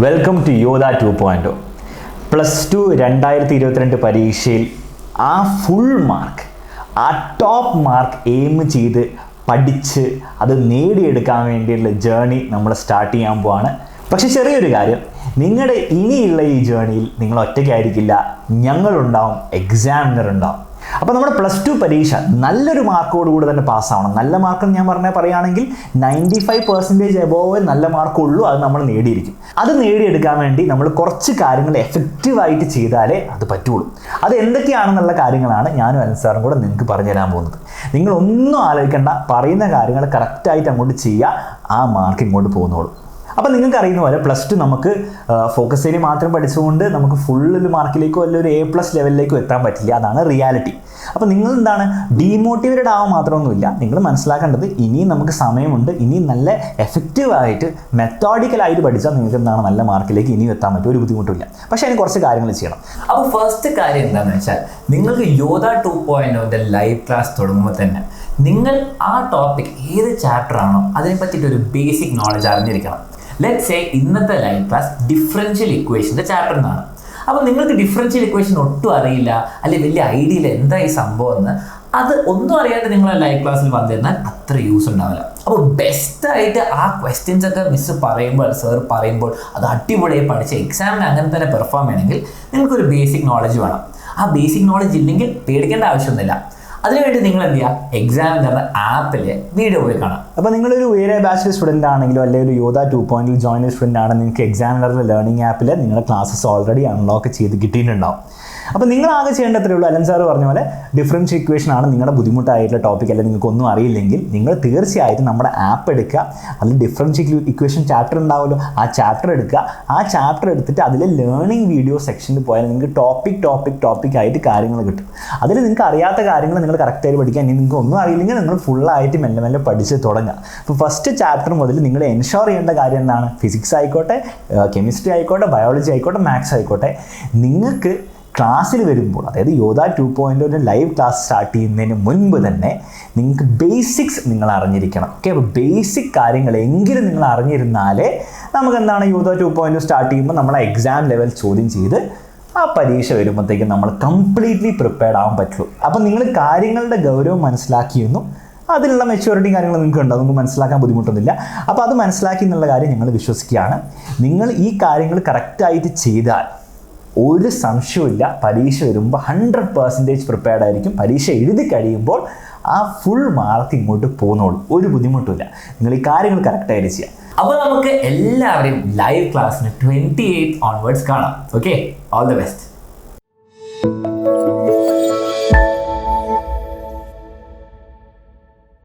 Welcome to Yodha 2.0. +2 2022 പരീക്ഷയിൽ ആ full mark, ആ ടോപ്പ് മാർക്ക് എയിം ചെയ്ത് പഠിച്ച് അത് നേടിയെടുക്കാൻ വേണ്ടിയുള്ള ജേർണി നമ്മൾ സ്റ്റാർട്ട് ചെയ്യാൻ പോവാണ്. പക്ഷേ ചെറിയൊരു കാര്യം, നിങ്ങളുടെ ഇനിയുള്ള ഈ ജേർണിയിൽ നിങ്ങൾ ഒറ്റയ്ക്കായിരിക്കില്ല, ഞങ്ങളുണ്ടാവും, എക്സാമിനർ ഉണ്ടാവും. അപ്പോൾ നമ്മുടെ +2 പരീക്ഷ നല്ലൊരു മാർക്കോടുകൂടി തന്നെ പാസ്സാവണം. നല്ല മാർക്ക് ഞാൻ പറയുകയാണെങ്കിൽ 95% എബോവ് നല്ല മാർക്കുള്ളൂ, അത് നമ്മൾ നേടിയിരിക്കും. അത് നേടിയെടുക്കാൻ വേണ്ടി നമ്മൾ കുറച്ച് കാര്യങ്ങൾ എഫക്റ്റീവായിട്ട് ചെയ്താലേ അത് പറ്റുള്ളൂ. അത് എന്തൊക്കെയാണെന്നുള്ള കാര്യങ്ങളാണ് ഞാനും അലൻ സാറും കൂടെ നിങ്ങൾക്ക് പറഞ്ഞു തരാൻ പോകുന്നത്. നിങ്ങളൊന്നും ആലോചിക്കേണ്ട, പറയുന്ന കാര്യങ്ങൾ കറക്റ്റായിട്ട് അങ്ങോട്ട് ചെയ്യുക, ആ മാർക്ക് ഇങ്ങോട്ട് പോകുന്നോളൂ. അപ്പോൾ നിങ്ങൾക്ക് അറിയുന്ന പോലെ +2 നമുക്ക് ഫോക്കസ് ഏരിയ മാത്രം പഠിച്ചുകൊണ്ട് നമുക്ക് ഫുള്ളൊരു മാർക്കിലേക്കോ അല്ലെങ്കിൽ ഒരു A+ ലെവലിലേക്കോ എത്താൻ പറ്റില്ല. അതാണ് റിയാലിറ്റി. അപ്പോൾ നിങ്ങൾ എന്താണ് ഡീമോട്ടിവേറ്റഡ് ആവാൻ മാത്രമൊന്നുമില്ല. നിങ്ങൾ മനസ്സിലാക്കേണ്ടത് ഇനിയും നമുക്ക് സമയമുണ്ട്. ഇനി നല്ല എഫക്റ്റീവായിട്ട് മെത്തോഡിക്കലായിട്ട് പഠിച്ചാൽ നിങ്ങൾക്ക് എന്താണ് നല്ല മാർക്കിലേക്ക് ഇനിയും എത്താൻ പറ്റും, ഒരു ബുദ്ധിമുട്ടില്ല. പക്ഷേ അതിന് കുറച്ച് കാര്യങ്ങൾ ചെയ്യണം. അപ്പോൾ ഫസ്റ്റ് കാര്യം എന്താണെന്ന് വെച്ചാൽ, നിങ്ങൾക്ക് യോധ 2.0 ലൈവ് ക്ലാസ് തുടങ്ങുമ്പോൾ തന്നെ നിങ്ങൾ ആ ടോപ്പിക് ഏത് ചാപ്റ്റർ ആണോ അതിനെ പറ്റിയിട്ടൊരു ബേസിക് നോളജ് അറിഞ്ഞിരിക്കണം. ലെറ്റ്സ് സേ ഇന്നത്തെ ലൈവ് ക്ലാസ് ഡിഫറൻഷ്യൽ ഇക്വേഷൻ്റെ ചാപ്റ്റർ എന്നാണ്. അപ്പോൾ നിങ്ങൾക്ക് ഡിഫറൻഷ്യൽ ഇക്വേഷൻ ഒട്ടും അറിയില്ല, അല്ലെങ്കിൽ വലിയ ഐഡിയ ഇല്ല എന്താ ഈ സംഭവം എന്ന്, അത് ഒന്നും അറിയാതെ നിങ്ങൾ ലൈവ് ക്ലാസ്സിൽ വന്നിരുന്നാൽ അത്ര യൂസ് ഉണ്ടാവില്ല. അപ്പോൾ ബെസ്റ്റായിട്ട് ആ ക്വസ്റ്റ്യൻസ് ഒക്കെ മിസ് പറയുമ്പോൾ, സർ പറയുമ്പോൾ അത് അടിപൊളിയായി പഠിച്ച് എക്സാമിന് അങ്ങനെ തന്നെ പെർഫോം ചെയ്യണമെങ്കിൽ നിങ്ങൾക്കൊരു ബേസിക് നോളജ് വേണം. ആ ബേസിക് നോളജ് ഇല്ലെങ്കിൽ പേടിക്കേണ്ട ആവശ്യമൊന്നുമില്ല. അതിനുവേണ്ടി നിങ്ങൾ എന്ത് ചെയ്യുക, എക്സാമിനറുടെ ആപ്പിൽ വീഡിയോ പോയി കാണാം. അപ്പോൾ നിങ്ങളൊരു UYARE ബാച്ചിലർ സ്റ്റുഡൻ്റ് ആണെങ്കിലോ അല്ലെങ്കിൽ ഒരു യോധ 2.0 ജോയിൻ സ്റ്റുഡൻ്റ് ആണെങ്കിൽ നിങ്ങൾക്ക് എക്സാമിനറുടെ ലേണിംഗ് ആപ്പിൽ നിങ്ങളുടെ ക്ലാസ്സസ് ഓൾറെഡി അൺലോക്ക് ചെയ്ത് കിട്ടിയിട്ടുണ്ടാവും. അപ്പോൾ നിങ്ങൾ ആകെ ചെയ്യേണ്ടത്രേ ഉള്ളൂ, അലൻ സാർ പറഞ്ഞ പോലെ ഡിഫറൻഷ്യൽ ഇക്വേഷൻ ആണ് നിങ്ങളുടെ ബുദ്ധിമുട്ടായിട്ടുള്ള ടോപ്പിക്, അല്ലെങ്കിൽ നിങ്ങൾക്ക് ഒന്നും അറിയില്ലെങ്കിൽ നിങ്ങൾ തീർച്ചയായിട്ടും നമ്മുടെ ആപ്പ് എടുക്കുക. അതിൽ ഡിഫറൻഷ്യൽ ഇക്വേഷൻ ചാപ്റ്റർ ഉണ്ടാവുമല്ലോ, ആ ചാപ്റ്റർ എടുക്കുക. ആ ചാപ്റ്റർ എടുത്തിട്ട് അതിൽ ലേണിംഗ് വീഡിയോ സെക്ഷനിൽ പോയാൽ നിങ്ങൾക്ക് ടോപ്പിക് ആയിട്ട് കാര്യങ്ങൾ കിട്ടും. അതിൽ നിങ്ങൾക്ക് അറിയാത്ത കാര്യങ്ങൾ നിങ്ങൾ കറക്റ്റായിട്ട് പഠിക്കാൻ, ഇനി നിങ്ങൾക്ക് ഒന്നും അറിയില്ലെങ്കിൽ നിങ്ങൾ ഫുള്ളായിട്ട് മെല്ലെ പഠിച്ച് തുടങ്ങുക. അപ്പോൾ ഫസ്റ്റ് ചാപ്റ്റർ മുതൽ നിങ്ങൾ എൻഷോർ ചെയ്യേണ്ട കാര്യം എന്താണ്, ഫിസിക്സ് ആയിക്കോട്ടെ, കെമിസ്ട്രി ആയിക്കോട്ടെ, ബയോളജി ആയിക്കോട്ടെ, മാത്സ് ആയിക്കോട്ടെ, നിങ്ങൾക്ക് ക്ലാസ്സിൽ വരുമ്പോൾ, അതായത് യോധ 2.0 ലൈവ് ക്ലാസ് സ്റ്റാർട്ട് ചെയ്യുന്നതിന് മുൻപ് തന്നെ നിങ്ങൾക്ക് ബേസിക്സ് നിങ്ങൾ അറിഞ്ഞിരിക്കണം. ഓക്കെ, അപ്പോൾ ബേസിക് കാര്യങ്ങളെങ്കിലും നിങ്ങൾ അറിഞ്ഞിരുന്നാലേ നമുക്ക് എന്താണ് യോധ 2.0 സ്റ്റാർട്ട് ചെയ്യുമ്പോൾ നമ്മളെ എക്സാം ലെവൽ ചോദ്യം ചെയ്ത് ആ പരീക്ഷ വരുമ്പോഴത്തേക്കും നമ്മൾ കംപ്ലീറ്റ്ലി പ്രിപ്പയർഡ് ആവാൻ പറ്റുള്ളൂ. അപ്പോൾ നിങ്ങൾ കാര്യങ്ങളുടെ ഗൗരവം മനസ്സിലാക്കിയിരുന്നു, അതിനുള്ള മെച്യൂരിറ്റി കാര്യങ്ങൾ നിങ്ങൾക്ക് ഉണ്ട്, അതൊന്നും മനസ്സിലാക്കാൻ ബുദ്ധിമുട്ടൊന്നുമില്ല. അപ്പോൾ അത് മനസ്സിലാക്കി എന്നുള്ള കാര്യം ഞങ്ങൾ വിശ്വസിക്കുകയാണ്. നിങ്ങൾ ഈ കാര്യങ്ങൾ കറക്റ്റായിട്ട് ചെയ്താൽ ഒരു സംശയമില്ല, പരീക്ഷ വരുമ്പോൾ 100% പ്രിപ്പയർഡ് ആയിരിക്കും. പരീക്ഷ എഴുതി കഴിയുമ്പോൾ ആ ഫുൾ മാർക്ക് ഇങ്ങോട്ട് പോകുന്നോളൂ, ഒരു ബുദ്ധിമുട്ടില്ല. നിങ്ങൾ ഈ കാര്യങ്ങൾ കറക്റ്റായിട്ട് ചെയ്യാം. അപ്പോൾ നമുക്ക് എല്ലാവരെയും ലൈവ് ക്ലാസ്സിന് 28 ഓൺവേർഡ്സ് കാണാം. Okay, all the best.